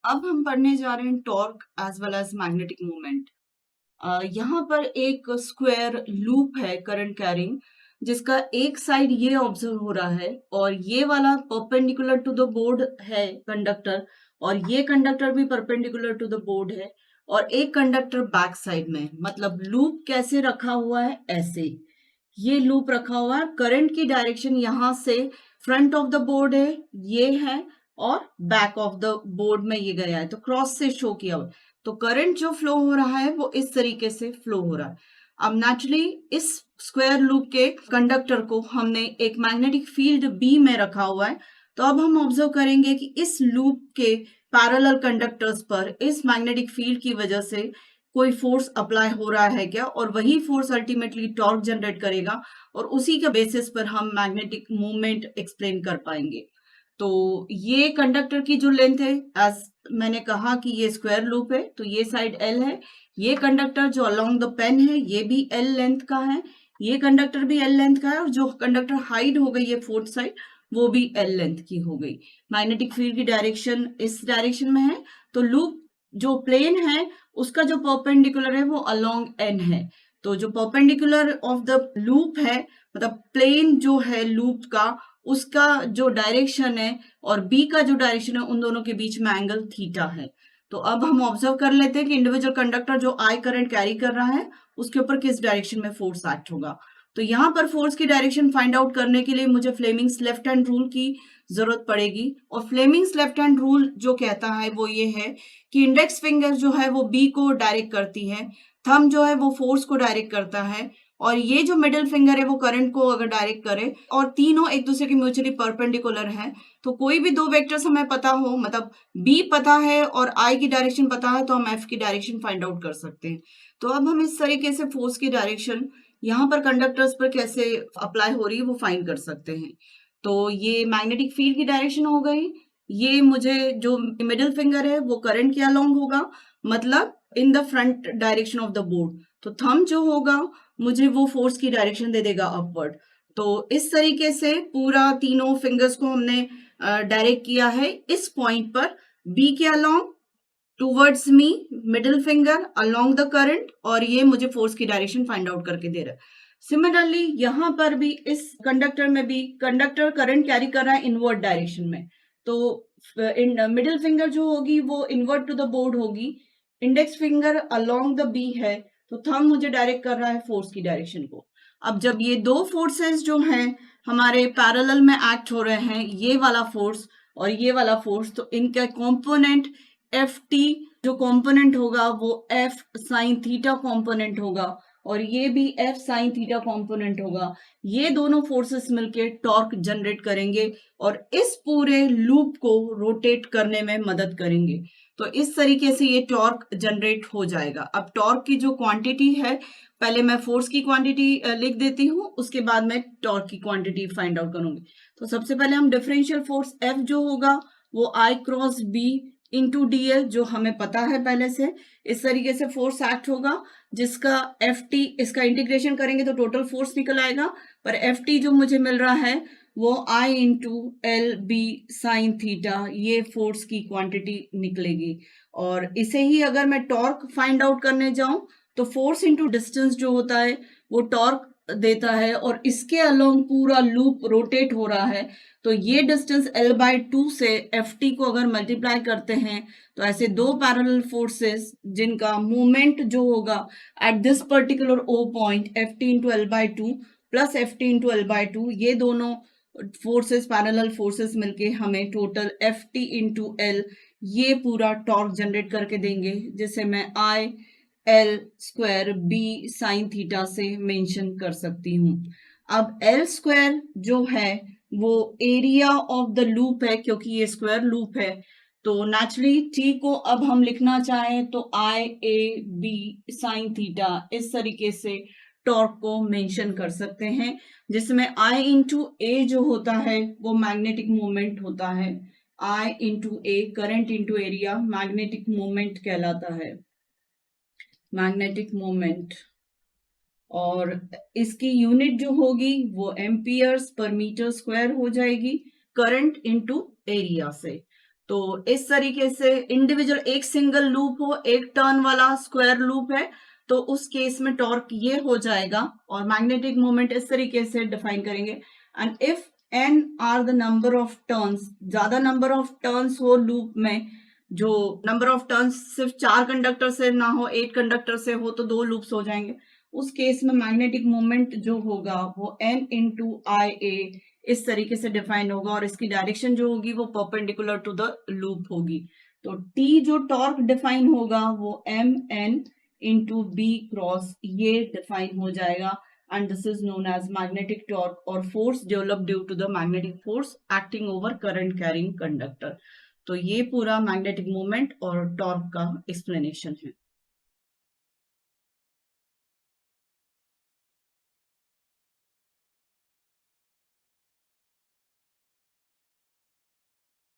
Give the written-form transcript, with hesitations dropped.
अब हम पढ़ने जा रहे हैं torque as well as magnetic moment. यहाँ पर एक स्क्वायर लूप है करंट कैरिंग, जिसका एक साइड ये ऑब्जर्व हो रहा है और ये वाला परपेंडिकुलर टू द बोर्ड है कंडक्टर, और ये कंडक्टर भी परपेंडिकुलर टू द बोर्ड है, और एक कंडक्टर बैक साइड में। मतलब लूप कैसे रखा हुआ है, ऐसे ये लूप रखा हुआ है। करंट की डायरेक्शन यहाँ से फ्रंट ऑफ द बोर्ड है, ये है, और बैक ऑफ द बोर्ड में ये गया है, तो क्रॉस से शो किया हुआ। तो करंट जो फ्लो हो रहा है वो इस तरीके से फ्लो हो रहा है। अब नेचुरली इस स्क्वायर लूप के कंडक्टर को हमने एक मैग्नेटिक फील्ड बी में रखा हुआ है। तो अब हम ऑब्जर्व करेंगे कि इस लूप के पैरेलल कंडक्टर्स पर इस मैग्नेटिक फील्ड की वजह से कोई फोर्स अप्लाई हो रहा है क्या, और वही फोर्स अल्टीमेटली टॉर्क जनरेट करेगा, और उसी के बेसिस पर हम मैग्नेटिक मूवमेंट एक्सप्लेन कर पाएंगे। तो ये कंडक्टर की जो लेंथ है, एज मैंने कहा कि ये स्क्वायर लूप है, तो ये साइड एल है। ये कंडक्टर जो अलोंग द पेन है ये भी एल लेंथ का है, ये कंडक्टर भी एल लेंथ का है, और जो कंडक्टर हाइड हो गई है फोर्थ साइड वो भी एल लेंथ की हो गई। मैग्नेटिक फील्ड की डायरेक्शन इस डायरेक्शन में है, तो लूप जो प्लेन है उसका जो परपेंडिकुलर है वो अलोंग एन है। तो जो परपेंडिकुलर ऑफ द लूप है, मतलब प्लेन जो है लूप का, उसका जो डायरेक्शन है और बी का जो डायरेक्शन है, उन दोनों के बीच में एंगल थीटा है। तो अब हम ऑब्जर्व कर लेते हैं कि इंडिविजुअल कंडक्टर जो आई करंट कैरी कर रहा है उसके ऊपर किस डायरेक्शन में फोर्स एक्ट होगा। तो यहाँ पर फोर्स की डायरेक्शन फाइंड आउट करने के लिए मुझे फ्लेमिंग्स लेफ्ट हैंड रूल की जरूरत पड़ेगी। और फ्लेमिंग्स लेफ्ट हैंड रूल जो कहता है वो ये है कि इंडेक्स फिंगर जो है वो बी को डायरेक्ट करती है, थंब जो है वो फोर्स को डायरेक्ट करता है, और ये जो मिडिल फिंगर है वो करंट को अगर डायरेक्ट करे, और तीनों एक दूसरे के म्यूचुअली परपेंडिकुलर है। तो कोई भी दो वेक्टर्स हमें पता हो, मतलब बी पता है और आई की डायरेक्शन पता है, तो हम एफ की डायरेक्शन फाइंड आउट कर सकते हैं। तो अब हम इस तरीके से फोर्स की डायरेक्शन यहाँ पर कंडक्टर्स पर कैसे अप्लाई हो रही है वो फाइंड कर सकते हैं। तो ये मैग्नेटिक फील्ड की डायरेक्शन हो गई। ये मुझे जो मिडिल फिंगर है वो करंट के अलोंग होगा, मतलब in the front direction of the board. तो थंब जो होगा मुझे वो फोर्स की डायरेक्शन दे देगा अपवर्ड। तो इस तरीके से पूरा तीनों फिंगर्स को हमने डायरेक्ट किया है इस पॉइंट पर, बी के along towards me, middle finger along the current, और ये मुझे फोर्स की डायरेक्शन फाइंड आउट करके दे रहा है। सिमिलरली यहाँ पर भी इस कंडक्टर में भी कंडक्टर करंट कैरी कर रहा है इनवर्ट डायरेक्शन में। तो मिडिल फिंगर जो होगी वो इनवर्ट टू द बोर्ड होगी, index finger along the B है, तो थंब मुझे डायरेक्ट कर रहा है फोर्स की डायरेक्शन को। अब जब ये दो फोर्सेस जो हैं हमारे पैरेलल में एक्ट हो रहे हैं, ये वाला फोर्स और ये वाला फोर्स, तो इनका कंपोनेंट एफ टी जो कंपोनेंट होगा वो एफ साइन थीटा कंपोनेंट होगा, और ये भी एफ साइन थीटा कंपोनेंट होगा। ये दोनों फोर्सेस मिलके टॉर्क जनरेट करेंगे और इस पूरे लूप को रोटेट करने में मदद करेंगे। तो इस तरीके से ये टॉर्क जनरेट हो जाएगा। अब टॉर्क की जो क्वांटिटी है, पहले मैं फोर्स की क्वांटिटी लिख देती हूँ, उसके बाद मैं टॉर्क की क्वांटिटी फाइंड आउट करूंगी। तो सबसे पहले हम डिफरेंशियल फोर्स एफ जो होगा वो I cross B into D L, जो हमें पता है पहले से। इस तरीके से फोर्स एक्ट होगा जिसका एफ टी, इसका इंटीग्रेशन करेंगे तो टोटल फोर्स निकल आएगा, पर एफ टी जो मुझे मिल रहा है वो I into L B sine theta, ये फोर्स की क्वांटिटी निकलेगी। और इसे ही अगर मैं टॉर्क फाइंड आउट करने जाऊं तो फोर्स इंटू डिस्टेंस जो होता है वो टॉर्क देता है, और इसके अलोंग पूरा लूप रोटेट हो रहा है। तो ये डिस्टेंस L बाय 2 से Ft को अगर मल्टीप्लाई करते हैं तो ऐसे दो पैरेलल फोर्सेस जिनका मूवमेंट जो होगा at this particular O point, Ft into L by 2 plus Ft into L by 2, ये दोनों फोर्सेस पैरेलल फोर्सेस मिलके हमें टोटल Ft इंटू एल ये पूरा टॉर्क जनरेट करके देंगे, जिसे मैं I L square B sine theta से मेंशन कर सकती हूँ। अब एल स्क्वायर जो है वो एरिया ऑफ द लूप है, क्योंकि ये स्क्वायर लूप है। तो नेचुरली टी को अब हम लिखना चाहें तो आई ए बी साइन थीटा, इस तरीके से टॉर्क को मेंशन कर सकते हैं, जिसमें आई इंटू ए जो होता है वो मैग्नेटिक मोमेंट होता है। I into A current into area magnetic moment कहलाता है, मैग्नेटिक मोमेंट। और इसकी यूनिट जो होगी वो एम्पियर्स पर मीटर स्क्वायर हो जाएगी, करंट इनटू एरिया से। तो इस तरीके से इंडिविजुअल एक सिंगल लूप हो, एक टर्न वाला स्क्वायर लूप है, तो उस केस में टॉर्क ये हो जाएगा और मैग्नेटिक मोमेंट इस तरीके से डिफाइन करेंगे। And if n are the number of turns, ज्यादा नंबर ऑफ टर्न्स हो लूप में, जो नंबर ऑफ टर्न्स सिर्फ 4 कंडक्टर से ना हो, 8 कंडक्टर से हो, तो 2 लूप्स हो जाएंगे। उस केस में मैग्नेटिक मोमेंट जो होगा वो n इंटू आई ए इस तरीके से डिफाइन होगा और इसकी डायरेक्शन जो होगी वो परपेंडिकुलर टू द लूप होगी। तो T जो टॉर्क डिफाइन होगा वो M N into B cross ये डिफाइन हो जाएगा and this is known as magnetic torque or force developed due to the magnetic force acting over current carrying conductor। तो ये पूरा मैग्नेटिक मोमेंट और टॉर्क का एक्सप्लेनेशन है।